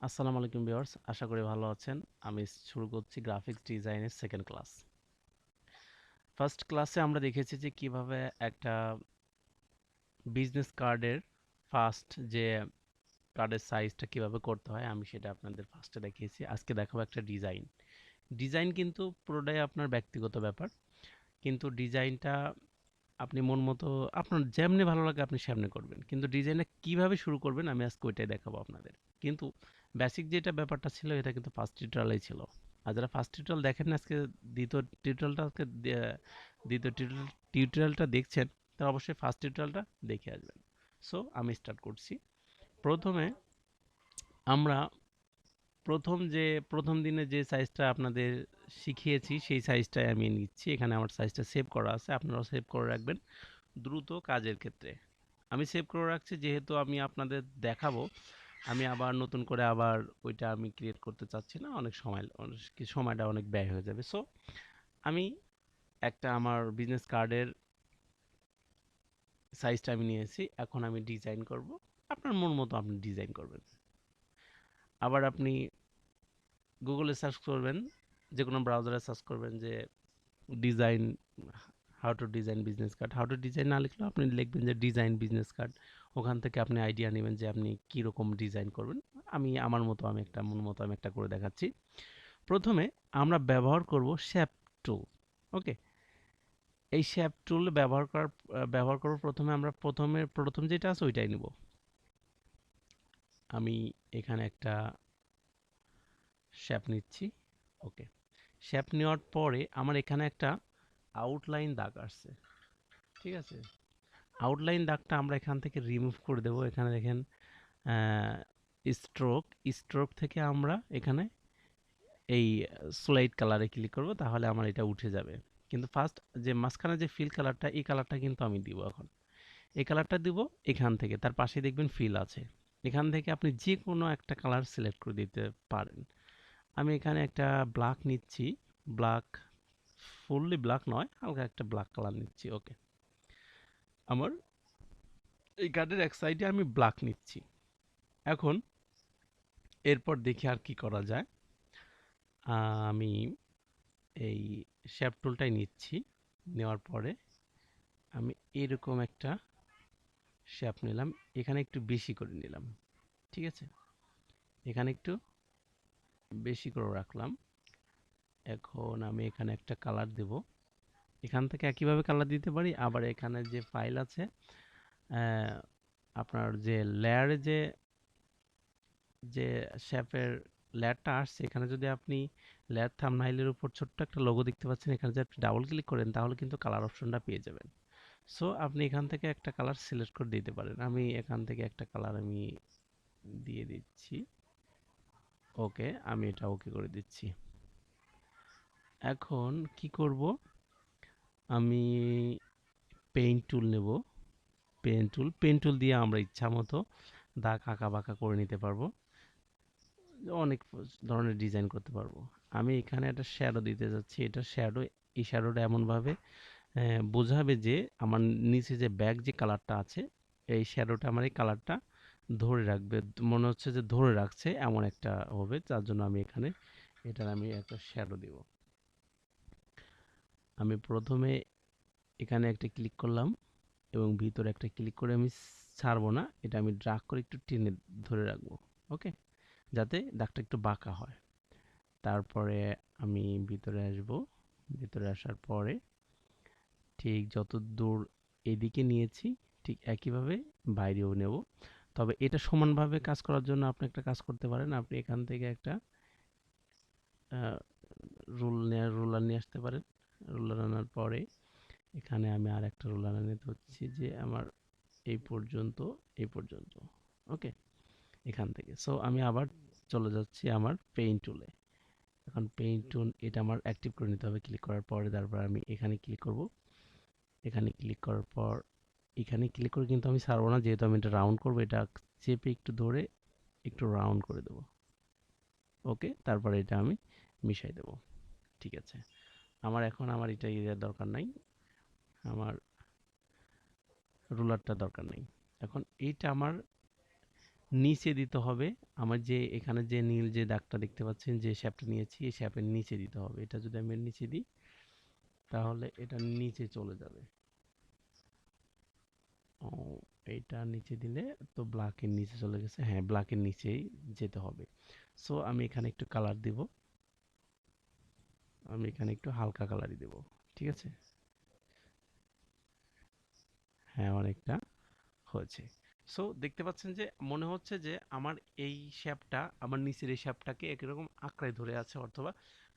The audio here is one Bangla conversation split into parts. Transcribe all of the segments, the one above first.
আসসালামু আলাইকুম ভিউয়ার্স, আশা করি ভালো আছেন। আমি শুরু করছি গ্রাফিক্স ডিজাইনের সেকেন্ড ক্লাস। ফার্স্ট ক্লাসে আমরা দেখেছি যে কিভাবে একটা বিজনেস কার্ডের ফার্স্ট যে কার্ডের সাইজটা কিভাবে করতে হয়, আমি সেটা আপনাদের ফার্স্টে দেখিয়েছি। আজকে দেখাবো একটা ডিজাইন। ডিজাইন কিন্তু পুরোটাই আপনার ব্যক্তিগত ব্যাপার, কিন্তু ডিজাইনটা আপনি মন মতো আপনার যেমনি ভালো লাগে আপনি সেমনি করবেন, কিন্তু ডিজাইনটা কিভাবে শুরু করবেন আমি আজকে ওইটাই দেখাবো আপনাদের। কিন্তু বেসিক যেটা ব্যাপারটা ছিল এটা কিন্তু ফার্স্ট টিউটোরিয়ালেই ছিল। আর যারা ফার্স্ট টিউটোরিয়াল দেখেন না, আজকে দ্বিতীয় টিউটোরিয়ালটা আজকে দ্বিতীয় টিউটোরিয়ালটা দেখছেন, তারা অবশ্যই ফার্স্ট টিউটোরিয়ালটা দেখে আসবেন। সো আমি স্টার্ট করছি। প্রথমে আমরা প্রথম দিনে যে সাইজটা আপনাদের শিখিয়েছি সেই সাইজটাই আমি নিচ্ছি। এখানে আমার সাইজটা সেভ করা আছে, আপনারাও সেভ করে রাখবেন দ্রুত কাজের ক্ষেত্রে। আমি সেভ করে রাখছি যেহেতু আমি আপনাদের দেখাবো। আমি আবার নতুন করে আবার ওইটা আমি ক্রিয়েট করতে চাচ্ছি না, অনেক সময়টা অনেক ব্যয় হয়ে যাবে। সো আমি একটা আমার বিজনেস কার্ডের সাইজটা আমি নিয়েছি, এখন আমি ডিজাইন করব। আপনার মন মতো আপনি ডিজাইন করবেন। আবার আপনি গুগলে সার্চ করবেন, যে কোনো ব্রাউজারে সার্চ করবেন যে design, how to design business card. How to design না লিখলেও আপনি লিখবেন যে ডিজাইন বিজনেস কার্ড। ওখান থেকে আপনি আইডিয়া নেবেন যে আপনি কীরকম ডিজাইন করবেন। আমি আমার মতো আমি একটা মন মতো আমি একটা করে দেখাচ্ছি। প্রথমে আমরা ব্যবহার করব শেপ টুল। ওকে, এই শেপ টুল ব্যবহার করব। প্রথমে আমরা প্রথম যেটা আছে ওইটাই নিব। আমি এখানে একটা শেপ নিচ্ছি। ওকে, শেপ নেওয়ার পরে আমার এখানে একটা আউটলাইন দাগ আসছে, ঠিক আছে। আউটলাইন দাগটা আমরা এখান থেকে রিমুভ করে দেব। এখানে দেখেন স্ট্রোক, স্ট্রোক থেকে আমরা এখানে এই স্লাইড কালারে ক্লিক করব, তাহলে আমার এটা উঠে যাবে। কিন্তু ফার্স্ট যে মাঝখানে যে ফিল কালারটা, এই কালারটা কিন্তু আমি দিব। এখন এই কালারটা দিব এখান থেকে, তার পাশে দেখবেন ফিল আছে। এখান থেকে আপনি যে কোনো একটা কালার সিলেক্ট করে দিতে পারেন। আমি এখানে একটা ব্ল্যাক নিচ্ছি। ব্ল্যাক, ফুললি ব্ল্যাক নয়, হালকা একটা ব্ল্যাক কালার নিচ্ছি। ওকে, আমার এই কার্ডের এক সাইডে আমি ব্ল্যাক নিচ্ছি। এখন এরপর দেখি আর কি করা যায়। আমি এই শেপ টুলটাই নিচ্ছি। নেওয়ার পরে আমি এরকম একটা শেপ নিলাম, এখানে একটু বেশি করে নিলাম, ঠিক আছে। এখানে একটু বেশি করে রাখলাম। এখন আমি এখানে একটা কালার দেব। এখান থেকে একইভাবে কালার দিতে পারি। আবার এখানে যে ফাইল আছে, আপনার যে লেয়ারে যে শেপের লেয়ারটা আসছে, এখানে যদি আপনি লেয়ার থাম্বনেইলের উপর ছোট্ট একটা লোগো দেখতে পাচ্ছেন, এখানে যদি আপনি ডাবল ক্লিক করেন তাহলে কিন্তু কালার অপশনটা পেয়ে যাবেন। সো আপনি এখান থেকে একটা কালার সিলেক্ট করে দিতে পারেন। আমি এখান থেকে একটা কালার আমি দিয়ে দিচ্ছি। ওকে, আমি এটা ওকে করে দিচ্ছি। এখন কি করব, আমি পেইন্ট টুল নেব। পেন টুল দিয়ে আমরা ইচ্ছা মতো দাগ আঁকা বাঁকা করে নিতে পারবো, অনেক ধরনের ডিজাইন করতে পারবো। আমি এখানে একটা শ্যাডো দিতে যাচ্ছি। এটা শ্যাডো, এই শ্যাডোটা এমনভাবে বোঝাবে যে আমার নিচে যে ব্যাক যে কালারটা আছে, এই শ্যাডোটা আমার এই কালারটা ধরে রাখবে, মনে হচ্ছে যে ধরে রাখছে এমন একটা হবে। যার জন্য আমি এখানে এটার আমি একটা শ্যাডো দিব। আমি প্রথমে এখানে একটা ক্লিক করলাম এবং ভিতরে একটা ক্লিক করে আমি ছাড়বো না, এটা আমি ড্রাগ করে একটু টেনে ধরে রাখবো। ওকে, যাতে দাগটা একটু বাঁকা হয়। তারপরে আমি ভিতরে আসব। ভিতরে আসার পরে ঠিক যত দূর এদিকে নিয়েছি ঠিক একইভাবে বাইরেও নেব। তবে এটা সমানভাবে কাজ করার জন্য আপনি একটা কাজ করতে পারেন। আপনি এখান থেকে একটা রুলার নিয়ে আসতে পারেন। রুলার আনার পরে এখানে আমি আর একটা রুলার এনে ধরছি যে আমার এই পর্যন্ত, এই পর্যন্ত। ওকে, এখান থেকে। সো আমি আবার চলে যাচ্ছি আমার পেইন্ট টুলে। এখন পেইন্ট টুল এটা আমার অ্যাক্টিভ করে নিতে হবে। ক্লিক করার পরে তারপর আমি এখানে ক্লিক করব। এখানে ক্লিক করার পর এখানে ক্লিক করে কিন্তু আমি ছাড়বো না, যেহেতু আমি এটা রাউন্ড করবো। এটা চেপে একটু ধরে একটু রাউন্ড করে দেবো। ওকে, তারপরে এটা আমি মিশাই দেবো। ঠিক আছে, আমার এটা এরিয়ার দরকার নাই, আমার রুলারটা দরকার নেই। এখন এইটা আমার নিচে দিতে হবে। আমার যে এখানে যে নীল যে দাগটা দেখতে পাচ্ছেন, যে শ্যাপটা নিয়েছি, এই শ্যাপের নিচে দিতে হবে। এটা যদি আমি এর নিচে দিই, তাহলে এটা নিচে চলে যাবে। ও, এইটা নিচে দিলে তো ব্ল্যাকের নিচে চলে গেছে। হ্যাঁ, ব্ল্যাকের নিচেই যেতে হবে। সো আমি এখানে একটু কালার দিব। আমি এখানে একটু হালকা কালারই দেব। ঠিক আছে? হ্যাঁ, অনেকটা হয়েছে। সো দেখতে পাচ্ছেন যে মনে হচ্ছে যে আমার এই শ্যাপটা, আমার নিচের এই শ্যাপটাকে একরকম আঁকড়ায় ধরে আছে, অথবা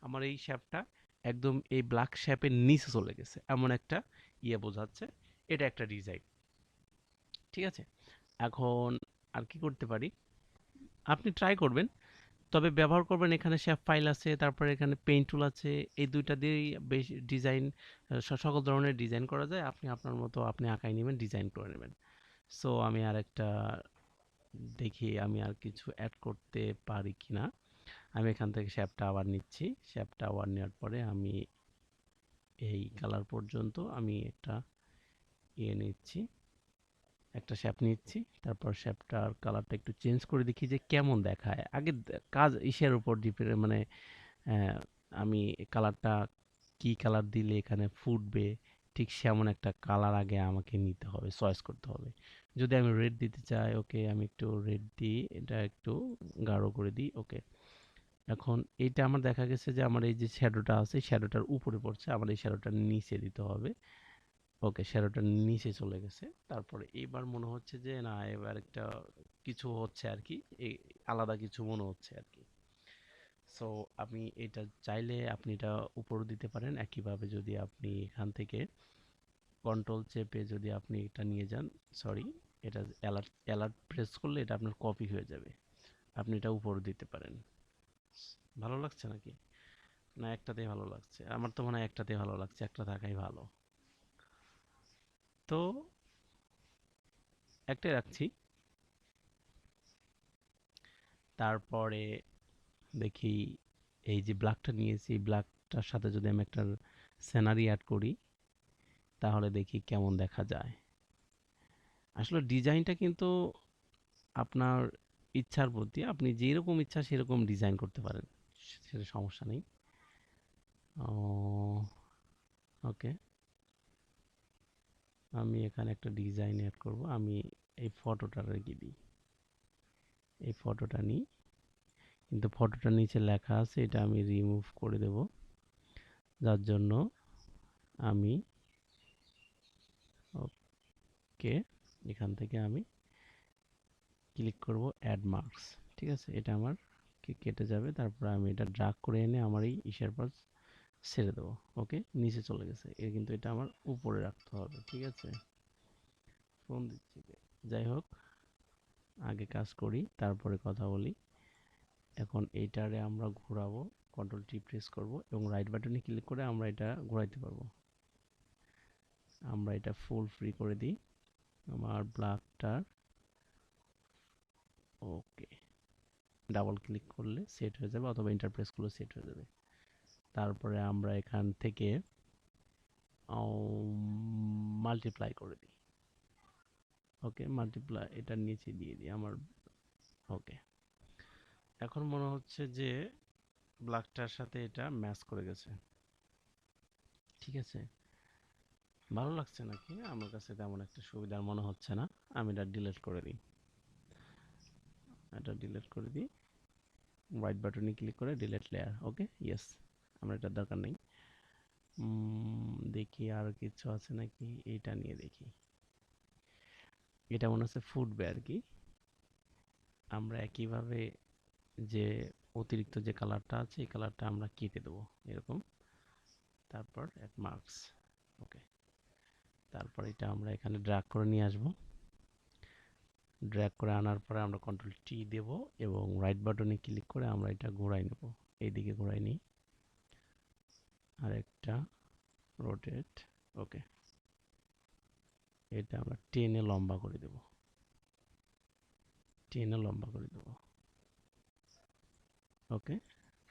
আমার এই শ্যাপটা একদম এই ব্ল্যাক শ্যাপের নিচে চলে গেছে, এমন একটা ইয়ে বোঝাচ্ছে। এটা একটা ডিজাইন। ঠিক আছে? এখন আর কি করতে পারি? আপনি ট্রাই করবেন, তবে ব্যবহার করবেন এখানে শেপ ফাইল আছে, তারপরে এখানে পেইন্ট টুল আছে। এই দুইটা দিয়েই বেশ ডিজাইন, সকল ধরনের ডিজাইন করা যায়। আপনি আপনার মতো আপনি আঁকাই নেবেন, ডিজাইন করে নেবেন। সো আমি আরেকটা দেখি আমি আর কিছু অ্যাড করতে পারি কিনা। আমি এখান থেকে শেপটা আবার নিচ্ছি। শেপটা আবার নেওয়ার পরে আমি এই কালার পর্যন্ত আমি একটা ইয়ে নিচ্ছি, একটা শেপ নিচ্ছি। তারপর শেপটার কালারটা একটু চেঞ্জ করে দেখি যে কেমন দেখায়। আগে কাজ ইসের উপর ডিপেন্ড, মানে আহ, আমি কালারটা কি কালার দিলে এখানে ফুটবে, ঠিক সেমন একটা কালার আগে আমাকে নিতে হবে, চয়েস করতে হবে। যদি আমি রেড দিতে চাই, ওকে, আমি একটু রেড দিই, এটা একটু গাঢ় করে দিই। ওকে, এখন এইটা আমার দেখা গেছে যে আমার এই যে শ্যাডোটা আছে, শ্যাডোটার উপরে পড়ছে, আমার এই শ্যাডোটার নিচে দিতে হবে। ওকে, শ্যাডোটার নিচে চলে গেছে। তারপরে এবার মনে হচ্ছে যে না, এবার একটা কিছু হচ্ছে আর কি, আলাদা কিছু মনে হচ্ছে আর কি। সো আপনি এটা চাইলে আপনি এটা উপরও দিতে পারেন। একইভাবে যদি আপনি এখান থেকে কন্ট্রোল চেপে যদি আপনি এটা নিয়ে যান, সরি, এটা অ্যালার্ট অ্যালার্ট প্রেস করলে এটা আপনার কপি হয়ে যাবে। আপনি এটা উপরও দিতে পারেন। ভালো লাগছে নাকি? না একটাতেই ভালো লাগছে? আমার তো মনে হয় একটাতেই ভালো লাগছে, একটা থাকাই ভালো। তো একটাই রাখছি। তারপরে দেখি এই যে ব্ল্যাকটা নিয়েছি, ব্ল্যাকটার সাথে যদি আমি একটা সিনারি অ্যাড করি, তাহলে দেখি কেমন দেখা যায়। আসলে ডিজাইনটা কিন্তু আপনার ইচ্ছার প্রতি, আপনি যেরকম ইচ্ছা সেরকম ডিজাইন করতে পারেন, সেটা সমস্যা নেই। ওকে, আমি এখানে একটা ডিজাইন অ্যাড করব। আমি এই ফটোটা রেখে দিই, এই ফটোটা নিই, কিন্তু ফটোটার নিচে লেখা আছে, এটা আমি রিমুভ করে দেব। যার জন্য আমি ওকে, এখান থেকে আমি ক্লিক করব অ্যাড মার্কস। ঠিক আছে? এটা আমার কেটে যাবে। তারপর আমি এটা ড্রাগ করে এনে আমার এই ইসের পর ছেড়ে দেবো। ওকে, নিচে চলে গেছে। কিন্তু এটা আমার উপরে রাখতে হবে। ঠিক আছে? ফোন দিচ্ছি কে? যাই হোক, আগে কাজ করি তারপরে কথা বলি। এখন এইটারে আমরা ঘোরাবো, কন্ট্রোল টি প্রেস করব এবং রাইট বাটনে ক্লিক করে আমরা এটা ঘোরাইতে পারবো। আমরা এটা ফুল ফ্রি করে দিই আমার ব্ল্যাকটার। ওকে, ডাবল ক্লিক করলে সেট হয়ে যাবে, অথবা এন্টার প্রেস করলে সেট হয়ে যাবে। তারপরে আমরা এখান থেকে মাল্টিপ্লাই করে দিই। ওকে, মাল্টিপ্লাই এটার নিচে দিয়ে দিই আমার। ওকে, এখন মনে হচ্ছে যে ব্ল্যাকটার সাথে এটা ম্যাচ করে গেছে। ঠিক আছে? ভালো লাগছে নাকি? আমার কাছে তেমন একটা সুবিধার মনে হচ্ছে না। আমি এটা ডিলিট করে দিই। এটা ডিলিট করে দিই। রাইট বাটনে ক্লিক করে ডিলিট লেয়ার। ওকে, ইয়েস, আমার এটার দরকার নেই। দেখি আর কিছু আছে নাকি, এটা নিয়ে দেখি। এটা মনে হচ্ছে ফুটবে আর কি। আমরা একইভাবে যে অতিরিক্ত যে কালারটা আছে, এই কালারটা আমরা কেটে দেবো এরকম। তারপর অ্যাড মার্কস। ওকে, তারপর এটা আমরা এখানে ড্র্যাগ করে নিয়ে আসবো। ড্র্যাগ করে আনার পরে আমরা কন্ট্রোল টি দেব এবং রাইট বাটনে ক্লিক করে আমরা এটা ঘোরাই নেব। এইদিকে ঘোরাই নিই, আরেকটা রোটেট। ওকে, এটা আমরা টেনে লম্বা করে দেব, টেনে লম্বা করে দেব। ওকে,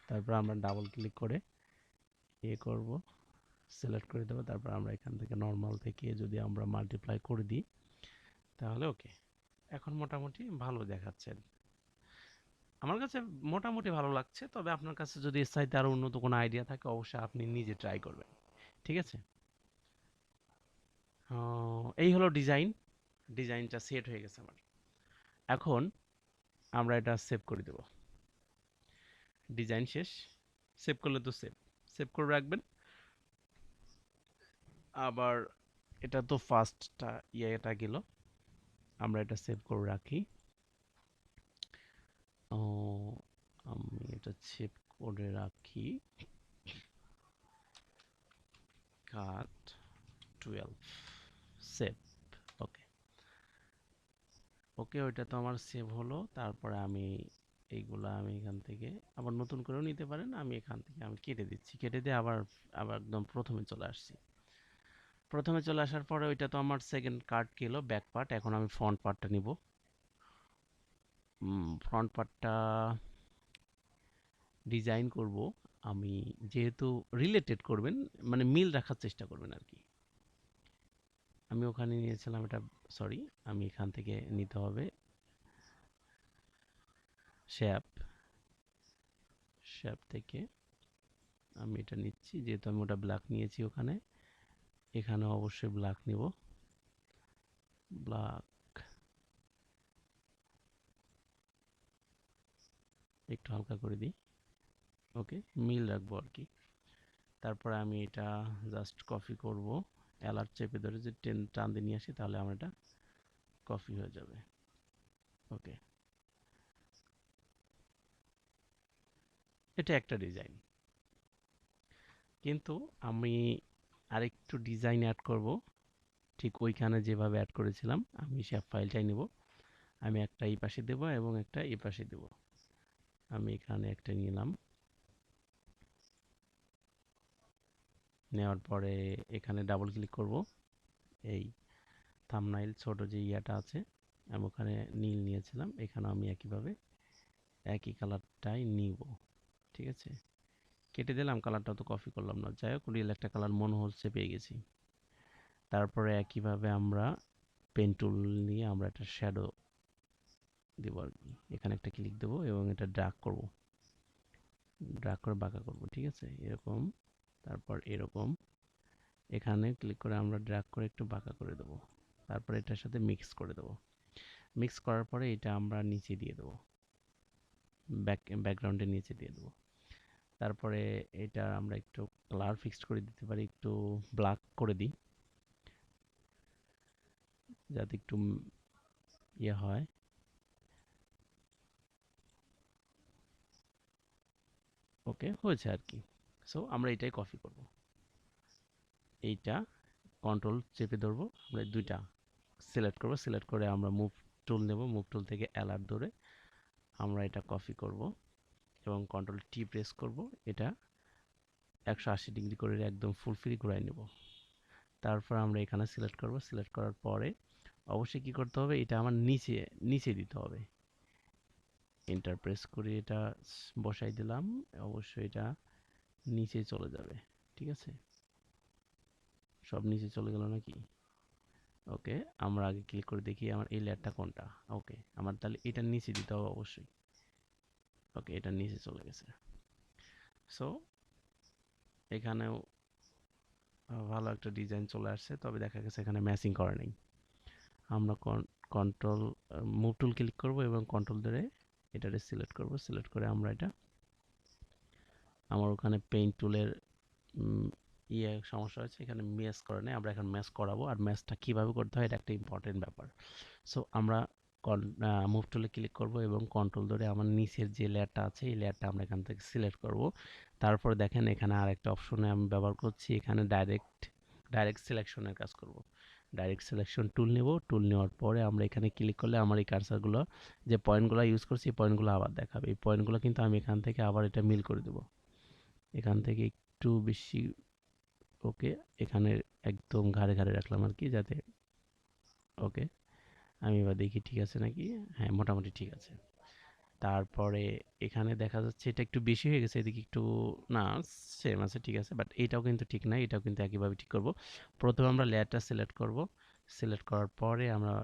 তারপর আমরা ডাবল ক্লিক করে করব, সিলেক্ট করে দেবো। তারপর আমরা এখান থেকে নর্মাল থেকে যদি আমরা মাল্টিপ্লাই করে দিই, তাহলে ওকে, এখন মোটামুটি ভালো দেখাচ্ছে। আমার কাছে মোটামুটি ভালো লাগছে, তবে আপনার কাছে যদি এর চাইতে আরো উন্নত কোনো আইডিয়া থাকে অবশ্যই আপনি নিজে ট্রাই করবেন। ঠিক আছে? এই হলো ডিজাইন। ডিজাইনটা সেট হয়ে গেছে আমার। এখন আমরা এটা সেভ করে দেব। ডিজাইন শেষ। সেভ করলে তো সেভ সেভ করে রাখবেন। আবার এটা তো ফার্স্টটা ইয়েটা গেল, আমরা এটা সেভ করে রাখি। ও, আমি এটা সেভ করে রাখি। কাট 12 সেভ। ওকে, ওকে, ওইটা তো আমার সেভ হলো। তারপরে আমি এইগুলা আমি এখান থেকে আবার নতুন করেও নিতে পারেন। আমি এখান থেকে আমি কেটে দিচ্ছি, কেটে দিয়ে আবার আবার একদম প্রথমে চলে আসছি। প্রথমে চলে আসার পরে ওইটা তো আমার সেকেন্ড কার্ড গেল, ব্যাক পার্ট। এখন আমি ফ্রন্ট পার্টটা নিব। ফ্রন্ট পার্টটা ডিজাইন করব আমি, যেহেতু রিলেটেড করবেন, মানে মিল রাখার চেষ্টা করবেন আর কি। আমি ওখানে নিয়েছিলাম এটা, সরি, আমি এখান থেকে নিতে হবে শেপ। শেপ থেকে আমি এটা নিচ্ছি, যেহেতু আমি ওটা ব্ল্যাক নিয়েছি ওখানে। এখানে অবশ্যই ব্ল্যাক নিব। ব্ল্যাক একটু হালকা করে দিই। ওকে, মিল রাখবো আর কি। তারপরে আমি এটা জাস্ট কপি করব। অ্যালার্ট চেপে ধরে যদি টান দিয়ে নিয়ে আসি তাহলে আমার এটা কপি হয়ে যাবে। ওকে, এটা একটা ডিজাইন। কিন্তু আমি আরেকটু ডিজাইন অ্যাড করব। ঠিক ওইখানে যেভাবে অ্যাড করেছিলাম আমি সে ফাইলটাই নেব। আমি একটা এই পাশে দেব এবং একটা এই পাশে দেব। আমি এখানে একটা নিলাম। নেওয়ার পরে এখানে ডাবল ক্লিক করব। এই থাম্বনেইল ছোট যে ইয়াটা আছে, আমি ওখানে নীল নিয়েছিলাম, এখানে আমি একইভাবে একই কালারটাই নিব। ঠিক আছে, কেটে দিলাম, কালারটা তো কপি করলাম না, যাই হোক রিয়েল একটা কালার মনে হচ্ছে পেয়ে গেছি। তারপরে একইভাবে আমরা পেন টুল নিয়ে আমরা একটা শ্যাডো দেবো আর কি। এখানে একটা ক্লিক দেবো এবং এটা ড্র্যাগ করব, ড্র্যাগ করে বাঁকা করব। ঠিক আছে, এরকম। তারপর এরকম এখানে ক্লিক করে আমরা ড্র্যাগ করে একটু বাঁকা করে দেবো। তারপর এটার সাথে মিক্স করে দেবো। মিক্স করার পরে এটা আমরা নিচে দিয়ে দেবো, ব্যাকগ্রাউন্ডের নিচে দিয়ে দেবো। তারপরে এটা আমরা একটু কালার ফিক্সড করে দিতে পারি, একটু ব্ল্যাক করে দিই যাতে একটু ইয়ে হয়। ওকে, হয়েছে আর কি। সো আমরা এটাই কপি করব। এইটা কন্ট্রোল চেপে ধরবো, আমরা দুইটা সিলেক্ট করব, সিলেক্ট করে আমরা মুভ টুল নেব, মুভ টুল থেকে অ্যালার্ট ধরে আমরা এটা কপি করব এবং কন্ট্রোল টি প্রেস করব। এটা 180 ডিগ্রি করে একদম ফুল ফ্রি ঘুরাই নেব। তারপর আমরা এখানে সিলেক্ট করব, সিলেক্ট করার পরে অবশ্যই কি করতে হবে, এটা আমার নিচে নিচে দিতে হবে। এন্টার প্রেস করে এটা বসাই দিলাম। অবশ্যই এটা নিচে চলে যাবে। ঠিক আছে, সব নিচে চলে গেল নাকি? ওকে, আমরা আগে ক্লিক করে দেখি আমার এই লেয়ারটা কোনটা। ওকে, আমার তাহলে এটার নিচে দিতে হবে অবশ্যই। ওকে, এটার নিচে চলে গেছে। সো এখানেও ভালো একটা ডিজাইন চলে আসছে, তবে দেখা গেছে এখানে ম্যাচিং করা নেই। আমরা কন্ট্রোল মুভ টুল ক্লিক করব এবং কন্ট্রোল ধরে এটারে সিলেক্ট করব, সিলেক্ট করে আমরা এটা আমার ওখানে পেইন্ট টুলের ইয়ে সমস্যা হয়েছে, এখানে ম্যাচ করা নেই, আমরা এখন ম্যাচ করাবো। আর ম্যাচটা কীভাবে করতে হয় এটা একটা ইম্পর্টেন্ট ব্যাপার। সো আমরা মুভ টুলে ক্লিক করব এবং কন্ট্রোল ধরে আমার নিচের যে লেয়ারটা আছে এই লেয়ারটা আমরা এখান থেকে সিলেক্ট করব। তারপর দেখেন এখানে আরেকটা অপশনে আমি ব্যবহার করছি, এখানে ডাইরেক্ট সিলেকশনের কাজ করব। ডাইরেক্ট সিলেকশন টুল নেব, টুল নেওয়ার পরে আমরা এখানে ক্লিক করলে আমার এই কার্সারগুলো যে পয়েন্টগুলো ইউজ করছি এই পয়েন্টগুলো আবার দেখাবে। এই পয়েন্টগুলো কিন্তু আমি এখান থেকে আবার এটা মিল করে দেবো, এখান থেকে একটু বেশি। ওকে, এখানে একদম ঘাড়ে ঘাড়ে রাখলাম আর কি, যাতে ওকে। আমি এবার দেখি ঠিক আছে নাকি। হ্যাঁ, মোটামুটি ঠিক আছে। তারপরে এখানে দেখা যাচ্ছে এটা একটু বেশি হয়ে গেছে, এদিকে একটু না, সেম আছে, ঠিক আছে। বাট এটাও কিন্তু ঠিক না, এটাও কিন্তু একইভাবে ঠিক করব। প্রথমে আমরা লেয়ারটা সিলেক্ট করব, সিলেক্ট করার পরে আমরা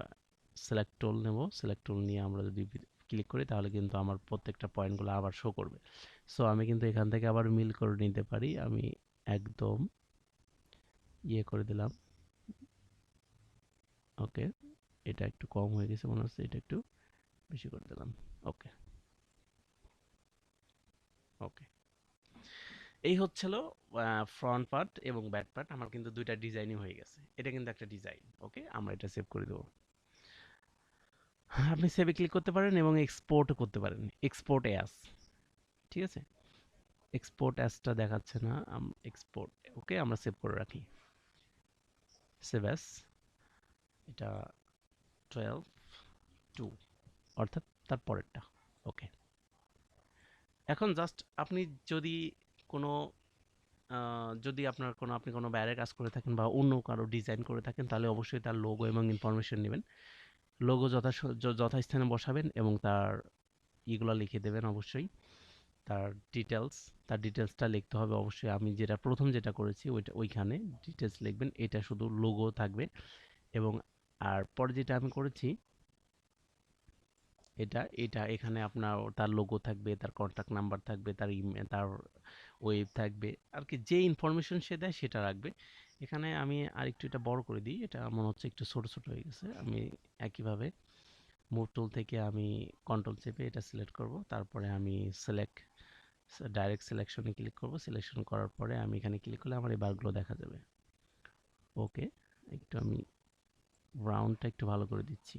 সিলেক্ট টুল নেব, সিলেক্ট টুল নিয়ে আমরা যদি ক্লিক করি তাহলে কিন্তু আমার প্রত্যেকটা পয়েন্টগুলো আবার শো করবে। সো আমি কিন্তু এখান থেকে আবার মিল করে নিতে পারি। আমি একদম ইয়ে করে দিলাম। ওকে, এটা একটু কম হয়ে গেছে মনে হচ্ছে, এটা একটু বেশি করে দিলাম। ওকে ওকে, এই হচ্ছিল ফ্রন্ট পার্ট এবং ব্যাক পার্ট। আমার কিন্তু দুইটা ডিজাইনই হয়ে গেছে। এটা কিন্তু একটা ডিজাইন। ওকে, আমরা এটা সেভ করে দেবো। আপনি সেভে ক্লিক করতে পারেন এবং এক্সপোর্টও করতে পারেন, এক্সপোর্ট অ্যাস। ঠিক আছে, এক্সপোর্ট অ্যাসটা দেখাচ্ছে না, এক্সপোর্ট। ওকে, আমরা সেভ করে রাখি, সেভ অ্যাস। এটা 12:2, অর্থাৎ তার পরেরটা। ওকে, এখন জাস্ট আপনি যদি কোনো যদি আপনার কোনো আপনি কোনো বাইরের কাজ করে থাকেন বা অন্য কারো ডিজাইন করে থাকেন, তাহলে অবশ্যই তার লোগো এবং ইনফরমেশন নেবেন। লোগো যথাস্থানে বসাবেন এবং তার ইগুলো লিখে দেবেন অবশ্যই। তার ডিটেলস, তার ডিটেলসটা লিখতে হবে অবশ্যই। আমি যেটা প্রথম যেটা করেছি ওইখানে ডিটেলস লিখবেন, এটা শুধু লোগো থাকবে। এবং আর পরে যেটা আমি করেছি এটা এখানে আপনার তার লোগো থাকবে, তার কন্ট্যাক্ট নাম্বার থাকবে, তার ইমেল, তার ওয়েব থাকবে আর কি, যে ইনফরমেশন সে দেয় সেটা রাখবে এখানে। আমি আরেকটু এটা বড় করে দিই, এটা মনে হচ্ছে একটু ছোট ছোট হয়ে গেছে। আমি একইভাবে মুভ টুল থেকে আমি কন্ট্রোল চেপে এটা সিলেক্ট করব, তারপরে আমি সিলেক্ট ডাইরেক্ট সিলেকশনে ক্লিক করব। সিলেকশন করার পরে আমি এখানে ক্লিক করলে আমার এই বারগুলো দেখা যাবে। ওকে, একটু আমি রাউন্ডটা একটু ভালো করে দিচ্ছি,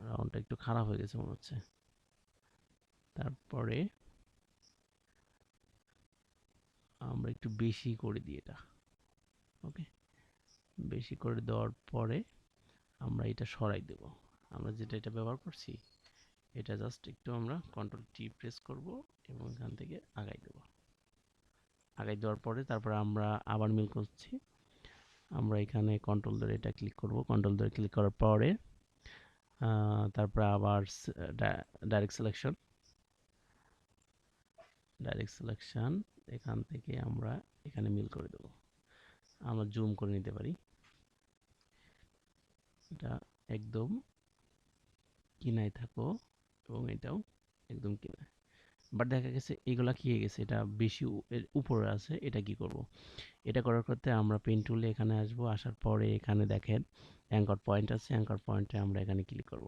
রাউন্ডটা একটু খারাপ হয়ে গেছে মনে হচ্ছে। তারপরে আমরা একটু বেশি করে দিই এটা। ওকে, বেশি করে দেওয়ার পরে আমরা এটা সরাই দেব। আমরা যেটা এটা ব্যবহার করছি, এটা জাস্ট একটু আমরা কন্ট্রোল টি প্রেস করব এবং এখান থেকে আগাই দেব। আগাই দেওয়ার পরে তারপরে আমরা আবার মিল করছি। আমরা এখানে কন্ট্রোল ধরে এটা ক্লিক করব, কন্ট্রোল ধরে ক্লিক করার পরে তারপরে আবার ডাইরেক্ট সিলেকশন, ডাইরেক্ট সিলেকশন এখান থেকে আমরা এখানে মিল করে দেব। আমরা জুম করে নিতে পারি, এটা একদম কিনায় থাকো এবং এটাও একদম কিনায়। বাট দেখা গেছে এগুলা কি হয়ে গেছে, এটা বেশি উপরে আছে। এটা কি করব, এটা করার করতে আমরা পেন টুলে এখানে আসব, আসার পরে এখানে দেখেন অ্যাঙ্কর পয়েন্ট আছে, অ্যাঙ্কর পয়েন্টে আমরা এখানে ক্লিক করব।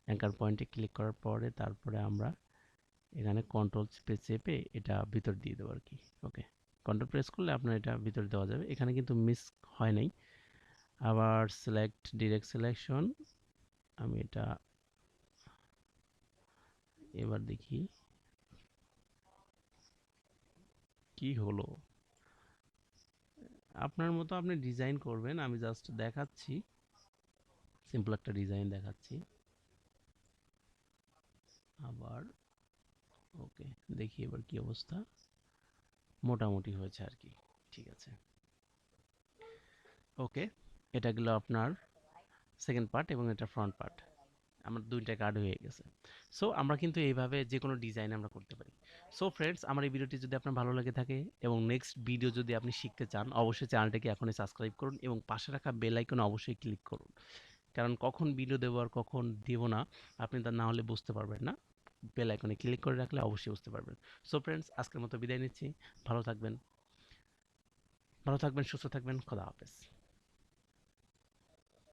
অ্যাঙ্কর পয়েন্টে ক্লিক করার পরে তারপরে আমরা এখানে কন্ট্রোল চেপে চেপে এটা ভিতর দিয়ে দেবো আর কি। ওকে, কন্ট্রোল প্রেস করলে আপনার এটা ভিতর দেওয়া যাবে। এখানে কিন্তু মিস হয় নাই। আবার সিলেক্ট ডিরেক্ট সিলেকশন, আমি এটা এবার দেখি কি হলো। আপনার মতো আপনি ডিজাইন করবেন, আমি জাস্ট দেখাচ্ছি, সিম্পল একটা ডিজাইন দেখাচ্ছি। আবার ওকে, দেখি এবার কি অবস্থা। মোটামুটি হয়েছে আর কি, ঠিক আছে। ওকে, এটা গেল আপনার সেকেন্ড পার্ট এবং এটা ফ্রন্ট পার্ট। আমার দুইটা কার্ড হয়ে গেছে। সো আমরা কিন্তু এইভাবে যে কোনো ডিজাইন আমরা করতে পারি। সো ফ্রেন্ডস, আমার এই ভিডিওটি যদি আপনার ভালো লাগে থাকে এবং নেক্সট ভিডিও যদি আপনি শিখতে চান, অবশ্যই চ্যানেলটাকে এখনই সাবস্ক্রাইব করুন এবং পাশে রাখা বেল আইকনে অবশ্যই ক্লিক করুন। কারণ কখন ভিডিও দেবো আর কখন দেব না আপনি তা না হলে বুঝতে পারবেন না। বেল আইকনে ক্লিক করে রাখলে অবশ্যই বুঝতে পারবেন। সো ফ্রেন্ডস, আজকের মতো বিদায় নিচ্ছি। ভালো থাকবেন, ভালো থাকবেন, সুস্থ থাকবেন। খোদা হাফেজ।